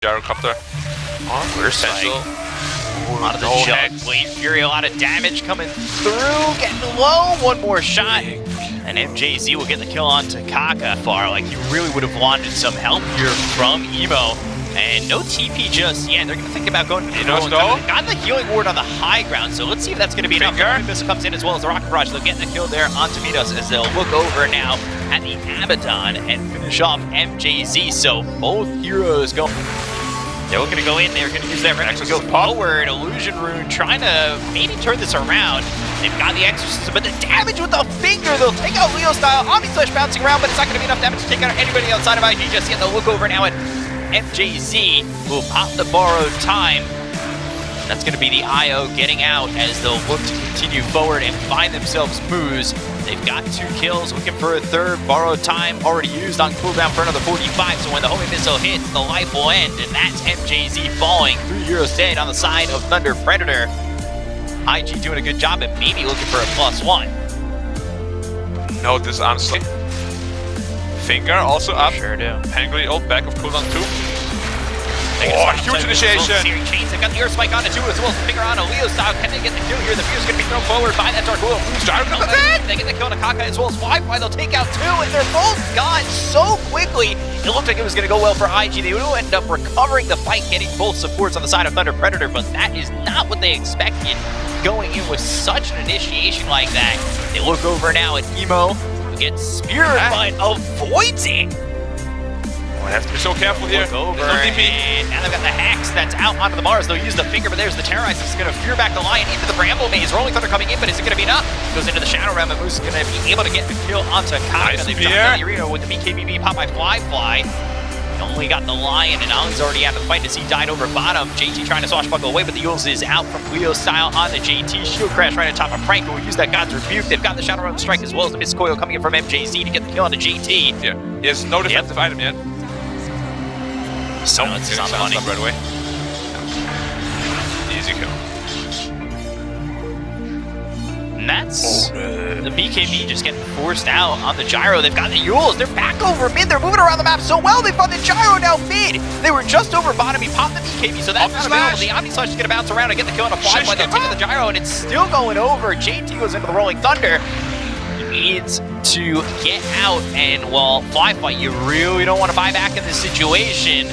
Gyrocopter. Potential. A lot of the jump. Blade Fury, a lot of damage coming through. Getting low. One more shot. And MJZ will get the kill onto Kaka. Far like he really would have wanted some help here from Emo. And no TP just yet. They're going to think about going to the got the healing ward on the high ground, so let's see if that's going to be enough. Invictus comes in as well as the Rocket Barrage. They'll get the kill there onto Minos as they'll look over now at the Abaddon and finish off MJZ. So both heroes go. They're looking to go in. They're going to use that to go forward. Illusion Rune trying to maybe turn this around. They've got the Exorcism, but the damage with the finger, they'll take out Leo style. Omni-Slash bouncing around, but it's not going to be enough damage to take out anybody outside of IG just yet. They'll look over now at MJZ, will pop the borrowed time. That's going to be the IO getting out as they'll look to continue forward and find themselves moves. They've got 2 kills, looking for a third. Borrowed time already used on cooldown for another 45, so when the homing missile hits, the life will end, and that's MJZ falling. 3 heroes dead on the side of Thunder Predator. IG doing a good job and maybe looking for a +1. No, this honestly. Finger also up. Sure do. Angry ult back of cooldown 2. Oh, huge initiation. Chains, they've got the Earth Spike on it too, as well as the finger on a Leo style. Can they get the kill here? The Fear's going to be thrown forward by that Dark Will. They get the kill on Kaka as well as Wi-Fi. They'll take out 2, and they're both gone so quickly. It looked like it was going to go well for IG. They will end up recovering the fight, getting both supports on the side of Thunder Predator, but that is not what they expected. Going in with such an initiation like that. They look over now at Emo, who gets speared, but avoids it. Oh, I have to be so careful here. Look over, and now they've got the Hex that's out onto the Mars. They'll use the finger, but there's the Terrorize. It's going to fear back the Lion into the Bramble Maze. Rolling Thunder coming in, but is it going to be enough? Goes into the Shadow Realm, and Moose is going to be able to get the kill onto Kaka. They've got the Arena with the BKBB pop by Fly. Only got the Lion, and Ali's already out of the fight as he died over bottom. JT trying to swashbuckle away, but the Yules is out from Leo style on the JT. Shield crash right on top of Frank, who will use that God's Rebuke. They've got the Shadow Realm Strike as well as the Mist Coil coming in from MJZ to get the kill on the JT. Yeah, he has no defensive item yet. So it's on the money. Right away. Easy kill. And that's the BKB just getting forced out on the gyro. They've got the Yules. They're back over mid. They're moving around the map so well. They found the gyro now mid. They were just over bottom. He popped the BKB, so that's not available. The Omni-Slash is going to bounce around and get the kill on a fly while they're taking the gyro, and it's still going over. JT goes into the Rolling Thunder. He needs to get out, and well, Fly, you really don't want to buy back in this situation.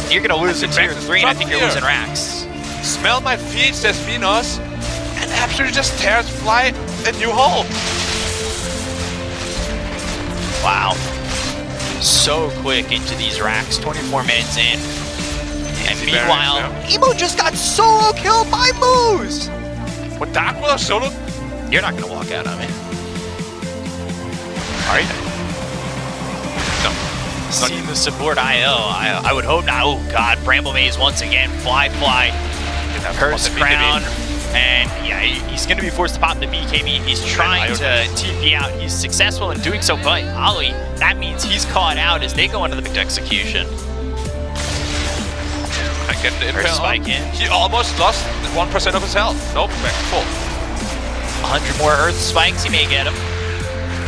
You're going to lose in tier 3, and I think you're losing racks. Smell my feet, says Minos. And absolutely just tears Fly a new hole. Wow. So quick into these racks, 24 minutes in. And meanwhile, Emo just got solo killed by Moose! What, Dark Will solo? You're not going to walk out on me. Are you? No. Seeing the support IO, I would hope not. Oh god, Bramble Maze once again. Fly. Curse Crown. And yeah, he's going to be forced to pop the BKB. He's trying to TP out. He's successful in doing so, but Ollie, that means he's caught out as they go into the big execution. I get the impale. Spike in. He almost lost 1% of his health. Nope, back to full. 100 more Earth Spikes, he may get him.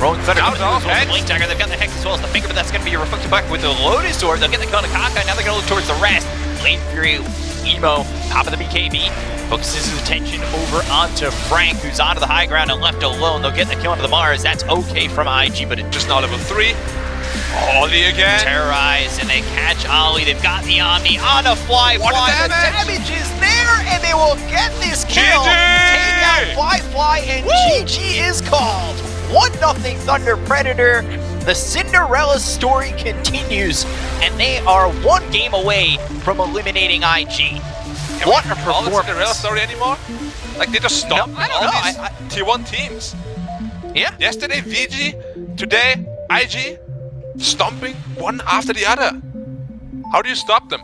Rolling Thunder comes through as well as the Blink Dagger. They've got the Hex as well as the Finger, but that's going to be reflected back with the Lotus Sword. They'll get the kill on Kaka. Now they're going to look towards the rest. Blade Fury, Emo, top of the BKB. Focuses his attention over onto Frank, who's onto the high ground and left alone. They'll get the kill onto the Mars. That's okay from IG, but it's just not level 3. Ollie again. Terrorize, and they catch Ollie. They've got the Omni on a Fly. What the damage is there, and they will get this kill. Take out Fly, and GG is called. 1-0 Thunder Predator. The Cinderella story continues, and they are 1 game away from eliminating IG. What a performance. It's the real story anymore? Like, they just stopped all these tier 1 teams. Yeah. Yesterday, VG. Today, IG. Stomping one after the other. How do you stop them?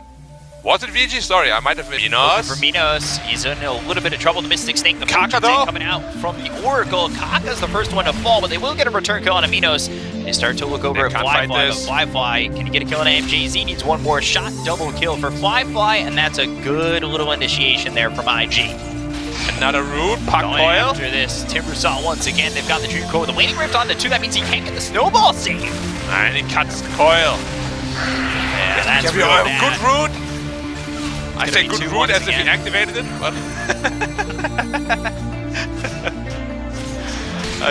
Was it VG? Sorry, I might have been. For Minos, he's in a little bit of trouble. The Mystic Snake, the Kaka coming out from the Oracle. Kaka's the first one to fall, but they will get a return kill on a Minos. They start to look over at Fly. Can he get a kill on MJZ? Needs 1 more shot. Double kill for Fly, and that's a good little initiation there from IG. Another root, Puck Coil. After this, Timbersaw once again. They've got the Dream Coil. The Waning Rift on the 2. That means he can't get the Snowball save. And he cuts the coil. Yeah, that's good root. I say good root as if he again. activated it, but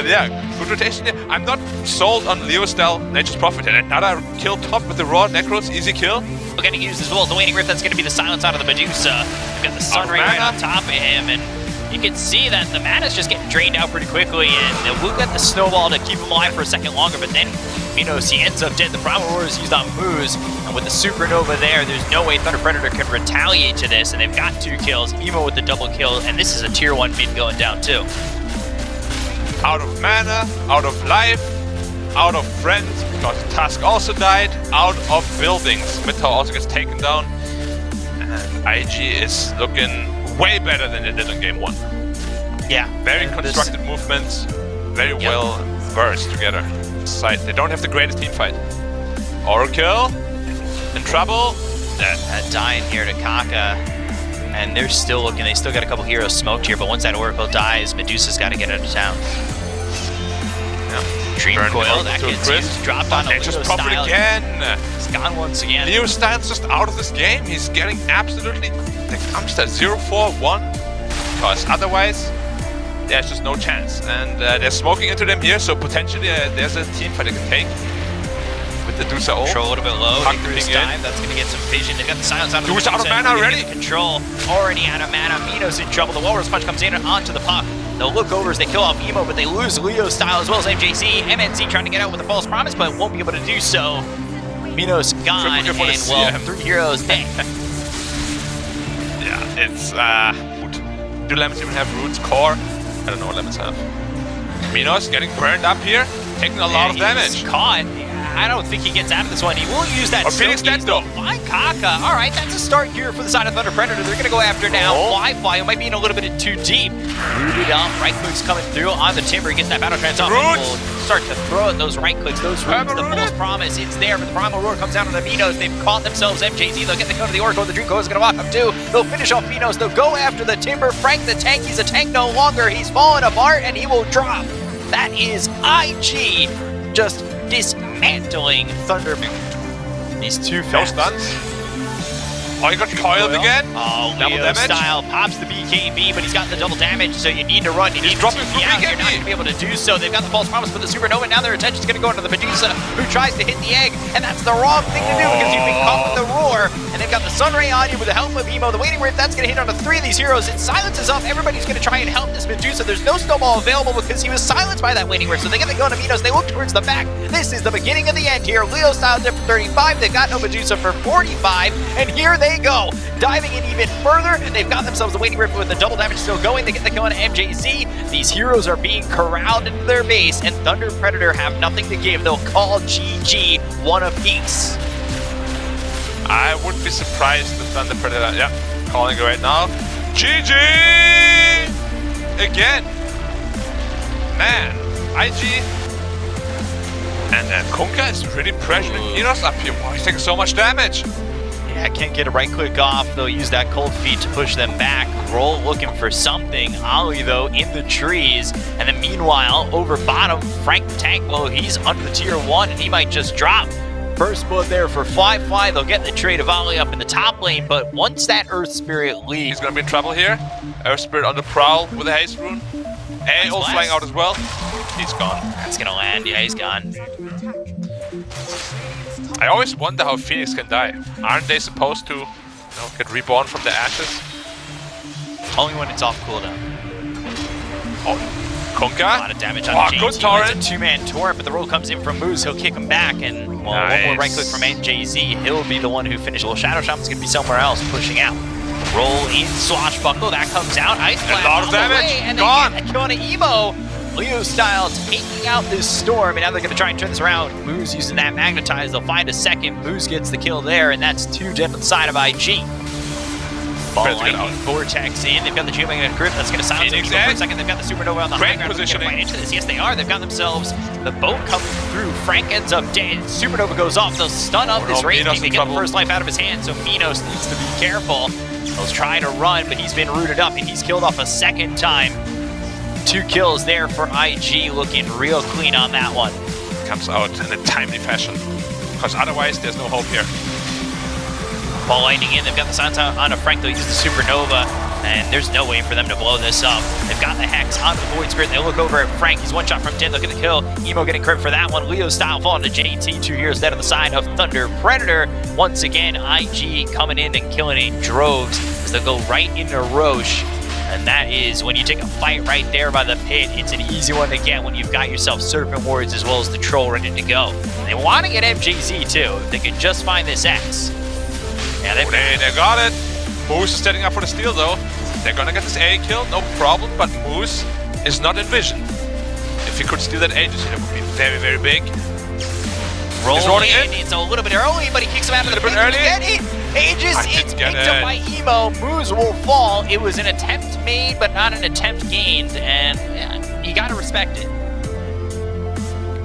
yeah, good rotation. I'm not sold on Leo's style Nature's Prophet. And another kill top with the raw Necros, easy kill. We're going to use as well as the Waning Rift. That's going to be the silence out of the Medusa. We've got the Sun Ray right on top of him, and you can see that the mana's just getting drained out pretty quickly, and we'll get the snowball to keep him alive for a second longer, but then Minos, he ends up dead. The Primal Roar is used on Moose, and with the Supernova there, there's no way Thunder Predator can retaliate to this, and they've got 2 kills, Emo with the double kill, and this is a tier 1 mid going down too. Out of mana, out of life, out of friends, because Tusk also died, out of buildings. Midtower also gets taken down, and IG is looking way better than they did in game 1. Yeah. Very constructed movements, very well versed together. Side. They don't have the greatest team fight. Oracle in trouble. Dying here to Kaka, and they're still looking. They still got a couple heroes smoked here, but once that Oracle dies, Medusa's got to get out of town. Dream Coil, that gets used, dropped on a Leo just pop it style. again. It's gone once again. Leo Style's just out of this game. He's getting absolutely the Amsterdam 0-4-1, because otherwise there's just no chance. And they're smoking into them here, so potentially there's a team fight they can take with the Dusa ult. Control a little bit low. Hunting Time. That's going to get some vision. They've got the silence out of the Dusa out of mana already. Control already out of mana. Minos in trouble. The Walrus Punch comes in and onto the puck. They'll look over as they kill off Emo, but they lose Leo Style as well as MJZ. MNC trying to get out with a false promise, but won't be able to do so. Minos gone, and well, 3 heroes dead. Yeah, it's do Lemons even have roots? Core? I don't know what Lemons have. Minos getting burned up here, taking a lot of damage. Caught. I don't think he gets out of this one. He will use that Phoenix dead though. Fly Kaka. All right, that's a start here for the side of Thunder Predator. They're going to go after now. Fly, who might be in a little bit too deep. Rooted up. Right clicks coming through on the timber. He gets that battle trance off. We'll start to throw at those right clicks. Those roots, the false promise. It's there, but the Primal Roar comes down on the Minos. They've caught themselves MJZ. They'll get the code of the Oracle. The Dream Core is going to walk up too. They'll finish off Minos. They'll go after the timber. Frank the tank. He's a tank no longer. He's fallen apart, and he will drop. That is IG. Just dismantling Thunder. These 2 fast stuns. Oh, he got coiled again. Oh, double Leo damage. Style pops the BKB, but he's got the double damage, so you need to run. You need to dropping TP out. You're not going to be able to do so. They've got the false promise for the Supernova. Now their attention's going to go into the Medusa, who tries to hit the egg, and that's the wrong thing to do because you've been caught with the roar. And they've got the Sunray on you with the help of Emo. The Waning Rift, that's going to hit onto 3 of these heroes. It silences up. Everybody's going to try and help this Medusa. There's no snowball available because he was silenced by that Waning Rift. So they get the go to Minos. They look towards the back. This is the beginning of the end here. Leo Style did for 35. They've got no Medusa for 45. And here they go. Diving in even further. They've got themselves the Waning Rift with the double damage still going. They get the kill on MJZ. These heroes are being corralled into their base, and Thunder Predator have nothing to give. They'll call GG 1 apiece. I wouldn't be surprised if Thunder Predator, calling it right now. GG! Again. Man, IG. And then Konka is really pressuring Minos up here. Wow, he's taking so much damage. Yeah, can't get a right click off. They'll use that cold feet to push them back. Roll looking for something. Ollie, though, in the trees. And then meanwhile, over bottom, Frank the Tank, well, he's under the tier 1, and he might just drop. First blood there for Fly. They'll get the trade of Ollie up in the top lane, but once that Earth Spirit leaves... He's gonna be in trouble here. Earth Spirit on the prowl with a haste rune. AO flying out as well. He's gone. That's gonna land. Yeah, he's gone. I always wonder how Phoenix can die. Aren't they supposed to, get reborn from the ashes? Only when it's off cooldown. Oh, Konka. A lot of damage on good torrent. It's a 2-man torrent, but the roll comes in from Moose. He'll kick him back, and well, one more right click from NJZ. He'll be the one who finishes. Well, Shadow Shaman's gonna be somewhere else, pushing out. Roll in, Swashbuckle. That comes out. Ice Blast. A lot of damage. And gone. They get a kill on Emo. Leo Style taking out this storm, and now they're going to try and turn this around. Moose using that Magnetize. They'll find a second. Moose gets the kill there, and that's 2 dead on the side of IG. Ball lightning vortex in. They've got the Geomagnetic Grip. That's going to silence Emo for a second. They've got the Supernova on the high ground. They're going to fight into this. Yes, they are. They've got themselves the boat coming through. Frank ends up dead. Supernova goes off. They'll stun up this race team. They get the first life out of his hand, so Minos needs to be careful. He'll try to run, but he's been rooted up, and he's killed off a second time. 2 kills there for IG, looking real clean on that one. Comes out in a timely fashion, because otherwise there's no hope here. Ball lightning in. They've got the silence on a Frank. They'll use the supernova, and there's no way for them to blow this up. They've got the hex onto the void spirit. They look over at Frank. He's one shot from 10. They'll get the kill. Emo getting credit for that one. Leo style falling to JT. 2 heroes dead on the side of Thunder Predator. Once again, IG coming in and killing in droves as they'll go right into Roche. And that is when you take a fight right there by the pit. It's an easy one to get when you've got yourself Serpent Wards as well as the Troll ready to go. And they want to get MJZ too. If they could just find this X. Yeah, they got it. Moose is setting up for the steal though. They're gonna get this A kill, no problem, but Moose is not in vision. If he could steal that A, that would be very, very big. Rolling in. It's a little bit early, but he kicks him out of the pit. Get it. Aegis is picked up by Emo. Moose will fall. It was an attempt made, but not an attempt gained, and yeah, you gotta respect it.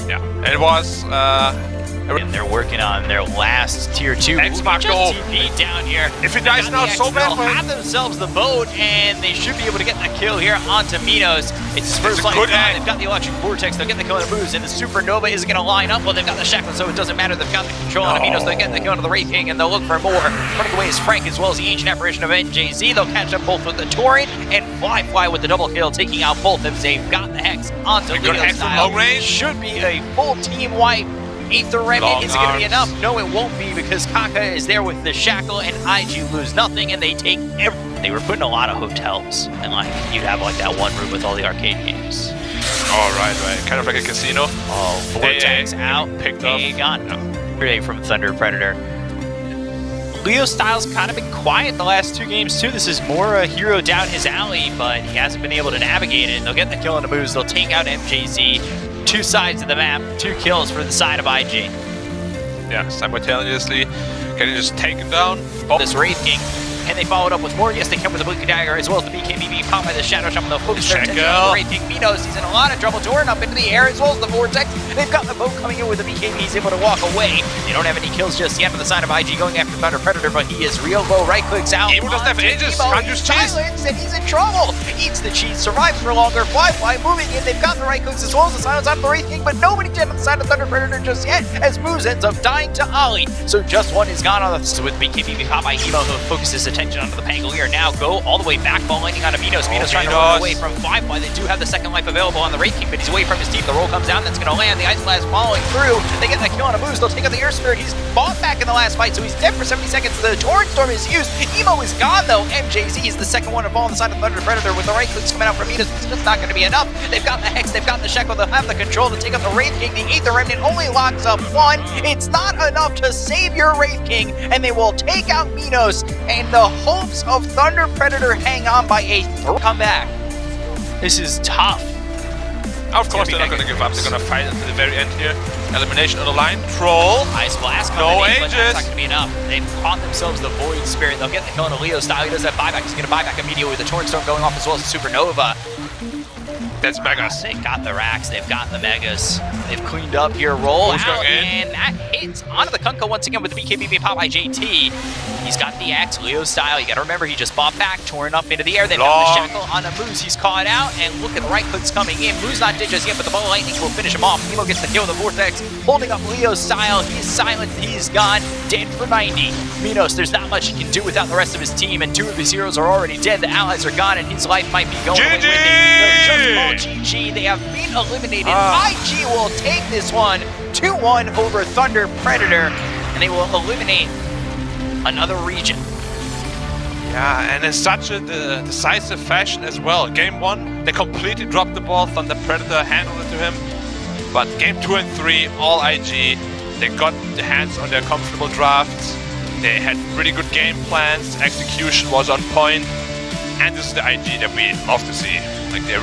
Yeah, it was. And they're working on their last tier 2. X-Mark goal. TP down here. If it dies now, so bad. They'll have themselves the boat, and they should be able to get the kill here onto Minos. It's his first line. They've got the electric vortex. They'll get the kill on the Moose, and the supernova is going to line up. Well, they've got the shackle, so it doesn't matter. They've got the control on Minos. They'll get the kill on the Wraith King, and they'll look for more. Running away is Frank as well as the ancient apparition of NJZ. They'll catch up both with the Torrent and Fly with the double kill, taking out both of them. They've got the hex onto Leo style. Long range. Should be a full team wipe. Aether Remnant isn't going to be enough. No, it won't be because Kaka is there with the shackle and IG lose nothing and they take everything. They were putting a lot of hotels and like you'd have like that one room with all the arcade games. Oh, right. Kind of like a casino. Oh, vortex out. Picked up. Gone. Great from Thunder Predator. Leo Styles kind of been quiet the last 2 games too. This is more a hero down his alley, but he hasn't been able to navigate it. They'll get the kill on the moves. They'll take out MJZ. 2 sides of the map, 2 kills for the side of IG. Yeah, simultaneously getting just taken down. This Wraith King. Can they follow it up with more? Yes, they can with the Blinking Dagger as well as the BKB caught by the Shadow Shot. They'll focus their attention on the Wraith King. Minos, he's in a lot of trouble. Torn up into the air as well as the Vortex. They've got the boat coming in with the BKB. He's able to walk away. They don't have any kills just yet for the side of IG going after Thunder Predator, but he is real low. Right clicks out. Emo doesn't have Aegis. Can't use cheese. Silence, and he's in trouble. Eats the cheese, survives for longer. Fly moving in. They've got the right clicks as well as the silence on the Wraith King, but nobody dead on the side of Thunder Predator just yet as Moose ends up dying to Ollie. So just one is gone on the with BKB caught by Emo, who focuses attention onto the Pangolier. Now go all the way back, ball landing on Minos. Minos trying to run away from Firefly. They do have the second life available on the Wraith King, but he's away from his team. The roll comes down, that's going to land. The Ice Blast falling through. They get that kill on a Moose. They'll take out the Air Spirit. He's fought back in the last fight, so he's dead for 70 seconds. The Torrent Storm is used. Emo is gone, though. MJZ is the second one to fall on the side of Thunder Predator with the right clicks coming out from Minos. It's just not going to be enough. They've got the Hex. They've got the Shackle. They'll have the control to take out the Wraith King. The Aether Remnant only locks up 1. It's not enough to save your Wraith King, and they will take out Minos, and the hopes of Thunder Predator hang on by a comeback. This is tough. Of course they're not going to give up. They're going to fight until the very end here. Elimination on the line. Troll. Ice Blast coming in, but that's not going to be enough. They've caught themselves the Void Spirit. They'll get the kill on a Leo style. He does that buyback. He's going to buy back immediately with the Torrent Storm going off as well as the Supernova. That's Megas. They've got the racks, they've got the Megas. They've cleaned up here, roll out, and that hits onto the Kunkka once again with the BKB being popped by JT. He's got the X, Leo style. You gotta remember, he just bought back, torn up into the air. They've got the shackle on a Moose. He's caught out, and look at the right clicks coming in. Moose not dead just yet, but the ball of lightning will finish him off. Emo gets the kill with the Vortex, holding up Leo style. He's silent, he's gone, dead for 90. Minos, there's not much he can do without the rest of his team, and 2 of his heroes are already dead. The allies are gone, and his life might be going away with it. So just call GG. They have been eliminated. IG will take this one 2-1 over Thunder Predator, and they will eliminate another region. Yeah, and in such a decisive fashion as well. Game 1, they completely dropped the ball. Thunder Predator handled it to him. But game 2 and 3, all IG. They got the hands on their comfortable drafts. They had really good game plans. Execution was on point. And this is the IG that we love to see. Like, they're